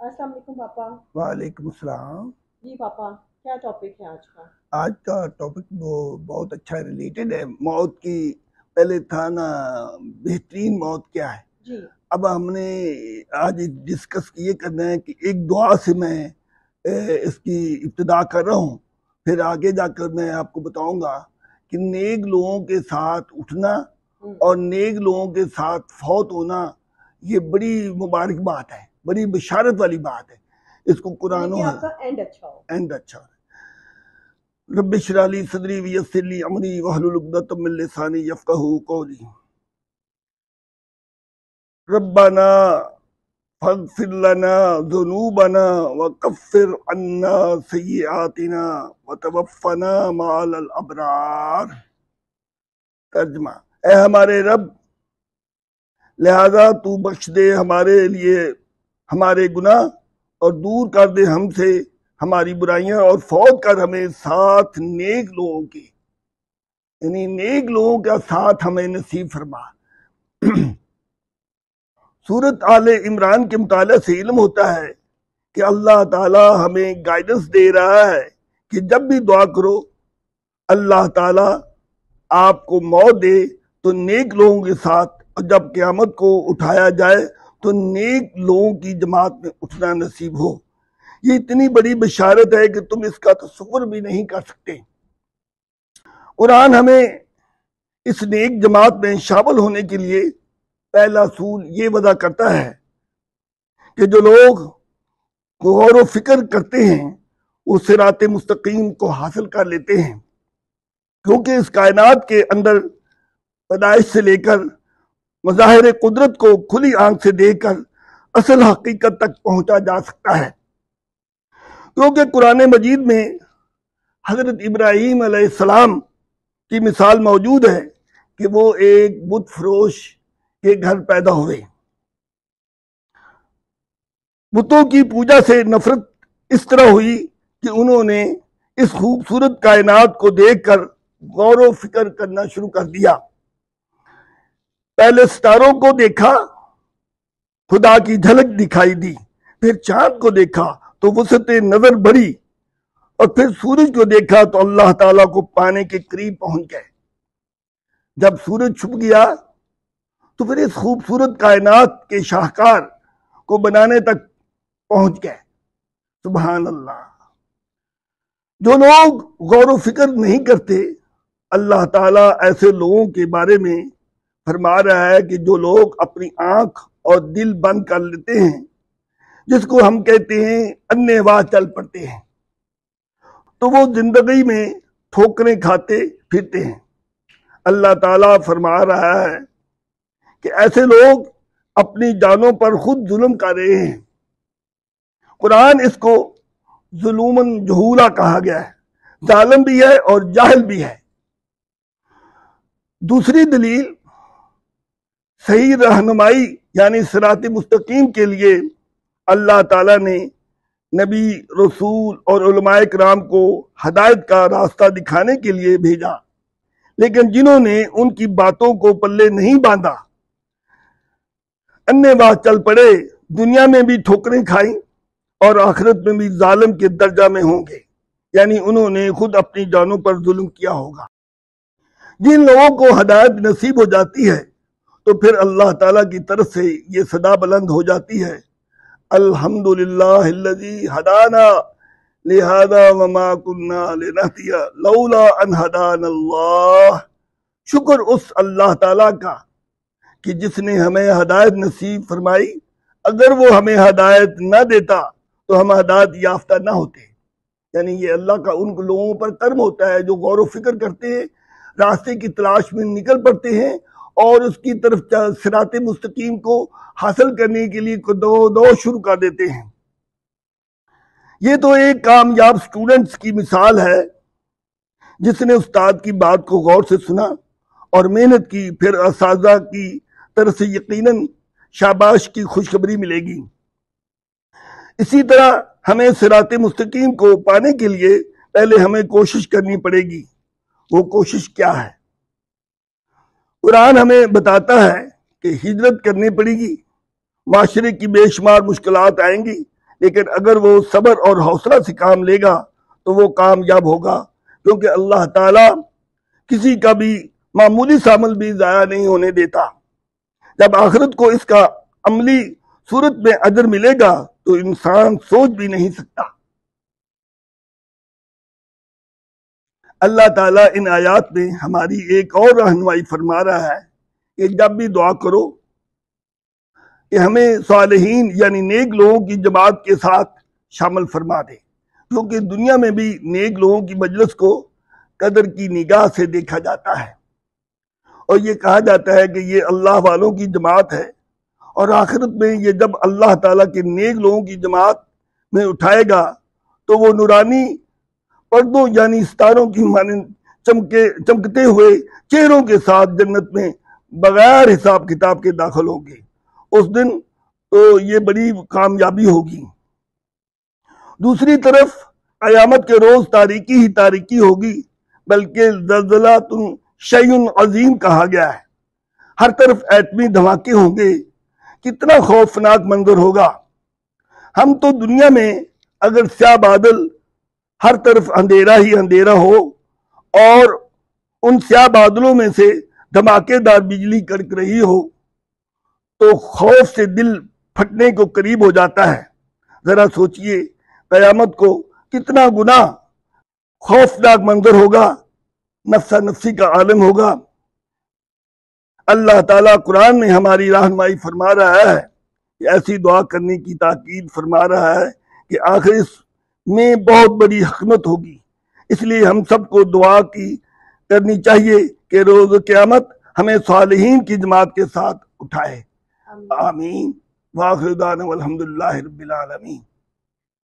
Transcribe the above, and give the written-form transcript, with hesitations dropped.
السلام علیکم پاپا۔ وعلیکم السلام۔ جی پاپا، کیا ٹاپک ہے آج کا؟ آج کا ٹاپک وہ بہت اچھا ریلیٹڈ ہے موت کی۔ پہلے تھا نا بہترین موت کیا ہے، جی اب ہم نے آج ڈسکس یہ کرنا ہے کہ ایک دعا سے میں اس کی ابتدا کر رہا ہوں، پھر آگے جا کر میں آپ کو بتاؤں گا کہ نیک لوگوں کے ساتھ اٹھنا اور نیک لوگوں کے ساتھ فوت ہونا یہ بڑی مبارک بات ہے، بڑی بشارت والی بات ہے۔ اس کو قرآن یعنی کہ آپ کا اینڈ اچھا ہو۔ اینڈ اچھا ہے۔ رب اشرح لی صدری ویسر لی امری واحلل عقدۃ من لسانی یفقہوا قولی۔ ربنا فاغفر لنا ذنوبنا وکفر عنا سیئاتنا وتوفنا مع الابرار۔ ترجمہ: اے ہمارے رب، لہذا تو بخش دے ہمارے لیے ہمارے گناہ اور دور کر دے ہم سے ہماری برائیاں، اور فوت کر ہمیں ساتھ نیک لوگوں کے، یعنی نیک لوگوں کا ساتھ ہمیں نصیب فرما۔ سورت آل عمران کے مطالعہ سے علم ہوتا ہے کہ اللہ تعالی ہمیں گائیڈنس دے رہا ہے کہ جب بھی دعا کرو اللہ تعالی آپ کو موت دے تو نیک لوگوں کے ساتھ، اور جب قیامت کو اٹھایا جائے تو نیک لوگوں کی جماعت میں اٹھنا نصیب ہو۔ یہ اتنی بڑی بشارت ہے کہ تم اس کا تصور بھی نہیں کر سکتے۔ قرآن ہمیں اس نیک جماعت میں شامل ہونے کے لیے پہلا اصول یہ وضع کرتا ہے کہ جو لوگ غور و فکر کرتے ہیں وہ صراط مستقیم کو حاصل کر لیتے ہیں، کیونکہ اس کائنات کے اندر پیدائش سے لے کر مظاہر قدرت کو کھلی آنکھ سے دیکھ کر اصل حقیقت تک پہنچا جا سکتا ہے، کیونکہ قرآن مجید میں حضرت ابراہیم علیہ السلام کی مثال موجود ہے کہ وہ ایک بت فروش کے گھر پیدا ہوئے۔ بتوں کی پوجا سے نفرت اس طرح ہوئی کہ انہوں نے اس خوبصورت کائنات کو دیکھ کر غور و فکر کرنا شروع کر دیا۔ پہلے ستاروں کو دیکھا، خدا کی جھلک دکھائی دی، پھر چاند کو دیکھا تو وسعت نظر بڑھی، اور پھر سورج کو دیکھا تو اللہ تعالیٰ کو پانے کے قریب پہنچ گئے۔ جب سورج چھپ گیا تو پھر اس خوبصورت کائنات کے شاہکار کو بنانے تک پہنچ گئے۔ سبحان اللہ۔ جو لوگ غور و فکر نہیں کرتے، اللہ تعالیٰ ایسے لوگوں کے بارے میں فرما رہا ہے کہ جو لوگ اپنی آنکھ اور دل بند کر لیتے ہیں، جس کو ہم کہتے ہیں انے واہ چل پڑتے ہیں، تو وہ زندگی میں ٹھوکریں کھاتے پھرتے ہیں۔ اللہ تعالیٰ فرما رہا ہے کہ ایسے لوگ اپنی جانوں پر خود ظلم کر رہے ہیں۔ قرآن اس کو ظلومن جہولا کہا گیا ہے، ظالم بھی ہے اور جاہل بھی ہے۔ دوسری دلیل، صحیح رہنمائی یعنی صراط مستقیم کے لیے اللہ تعالیٰ نے نبی، رسول اور علماء کرام کو ہدایت کا راستہ دکھانے کے لیے بھیجا، لیکن جنہوں نے ان کی باتوں کو پلے نہیں باندھا، انے واہ چل پڑے، دنیا میں بھی ٹھوکریں کھائیں اور آخرت میں بھی ظالم کے درجہ میں ہوں گے، یعنی انہوں نے خود اپنی جانوں پر ظلم کیا ہوگا۔ جن لوگوں کو ہدایت نصیب ہو جاتی ہے تو پھر اللہ تعالیٰ کی طرف سے یہ صدا بلند ہو جاتی ہے، الحمدللہ الذی ہدانا لہذا وما کننا لنہتدی لولا ان ہدانا اللہ۔ شکر اس اللہ تعالیٰ کا کہ جس نے ہمیں ہدایت نصیب فرمائی، اگر وہ ہمیں ہدایت نہ دیتا تو ہم ہدایت یافتہ نہ ہوتے۔ یعنی یہ اللہ کا ان لوگوں پر کرم ہوتا ہے جو غور و فکر کرتے ہیں، راستے کی تلاش میں نکل پڑتے ہیں اور اس کی طرف صراط مستقیم کو حاصل کرنے کے لیے دو شروع کر دیتے ہیں۔ یہ تو ایک کامیاب سٹوڈنٹس کی مثال ہے جس نے استاد کی بات کو غور سے سنا اور محنت کی، پھر اساتذہ کی طرف سے یقیناً شاباش کی خوشخبری ملے گی۔ اسی طرح ہمیں صراط مستقیم کو پانے کے لیے پہلے ہمیں کوشش کرنی پڑے گی۔ وہ کوشش کیا ہے؟ قرآن ہمیں بتاتا ہے کہ ہجرت کرنی پڑے گی، معاشرے کی بے شمار مشکلات آئیں گی، لیکن اگر وہ صبر اور حوصلہ سے کام لے گا تو وہ کامیاب ہوگا، کیونکہ اللہ تعالیٰ کسی کا بھی معمولی سا عمل بھی ضائع نہیں ہونے دیتا۔ جب آخرت کو اس کا عملی صورت میں اجر ملے گا تو انسان سوچ بھی نہیں سکتا۔ اللہ تعالیٰ ان آیات میں ہماری ایک اور رہنمائی فرما رہا ہے کہ جب بھی دعا کرو کہ ہمیں صالحین یعنی نیک لوگوں کی جماعت کے ساتھ شامل فرما دے، کیونکہ دنیا میں بھی نیک لوگوں کی مجلس کو قدر کی نگاہ سے دیکھا جاتا ہے، اور یہ کہا جاتا ہے کہ یہ اللہ والوں کی جماعت ہے، اور آخرت میں یہ جب اللہ تعالیٰ کے نیک لوگوں کی جماعت میں اٹھائے گا تو وہ نورانی پردوں یعنی ستاروں کی مانند چمکتے ہوئے چہروں کے ساتھ جنت میں بغیر حساب کتاب کے داخل ہوں گے۔ اس دن تو یہ بڑی کامیابی ہوگی۔ دوسری طرف قیامت کے روز تاریکی ہی تاریکی ہوگی، بلکہ زلزلۃ شیء عظیم کہا گیا ہے۔ ہر طرف ایٹمی دھماکے ہوں گے، کتنا خوفناک منظر ہوگا۔ ہم تو دنیا میں اگر سیاہ بادل ہر طرف اندھیرا ہی اندھیرا ہو اور ان سیاہ بادلوں میں سے دھماکے دار بجلی کڑک رہی ہو تو خوف سے دل پھٹنے کو قریب ہو جاتا ہے۔ ذرا سوچئے قیامت کو کتنا گنا خوفناک منظر ہوگا، نفسا نفسی کا عالم ہوگا۔ اللہ تعالیٰ قرآن میں ہماری رہنمائی فرما رہا ہے کہ ایسی دعا کرنے کی تاکید فرما رہا ہے کہ آخر اس میں بہت بڑی حکمت ہوگی۔ اس لیے ہم سب کو دعا کرنی چاہیے کہ روز قیامت ہمیں صالحین کی جماعت کے ساتھ اٹھائے۔ آمین۔ وآخر دعوانا والحمدللہ رب العالمین۔